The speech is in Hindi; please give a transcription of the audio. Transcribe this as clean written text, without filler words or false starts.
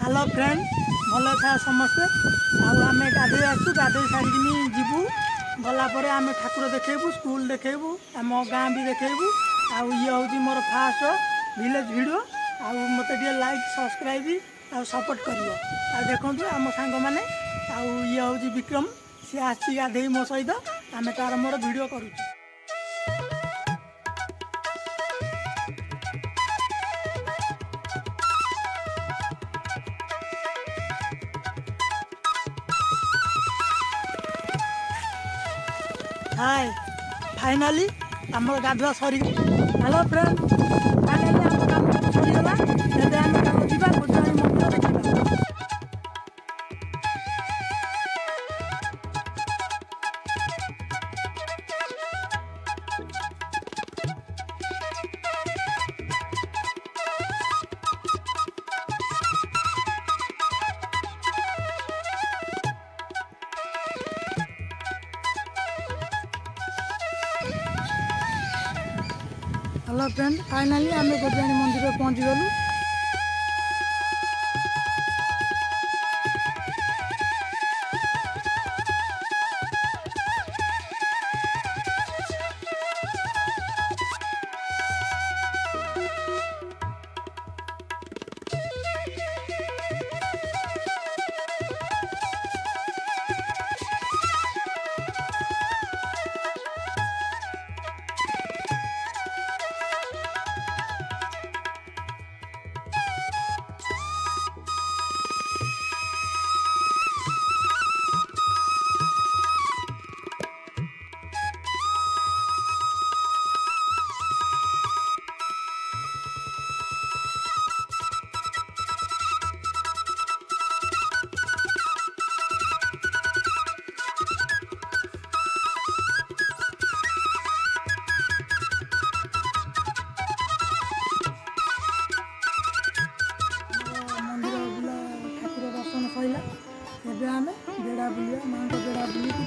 हेलो फ्रेंड भल था समस्ते आम गाधे आसू गाधे सारिकी जीवु गलापर आम ठाकुर देखु स्कूल देखु आम गाँ भी देखु ये हूँ मोर फास्ट विलेज वीडियो मत लाइक सब्सक्राइब आ सपोर्ट कर देखु आम सांग मैंने ये हूँ विक्रम सी आसी गाधे मो सहित आम तार मोर वीडियो करूँ। हाय फाइनाली आम गाधुआ सरी हेलो फ्रेंड फाइनाली आम गाधुआ सरीगला एबे आम काम जीवा गुजराणी मंदिर देखिबा। हेलो फ्रेंड फाइनाली आम गुजराणी मंदिर पहुँची गलु। सैला एबे आमे बेड़ा बुलिया माँ को बेड़ा बुली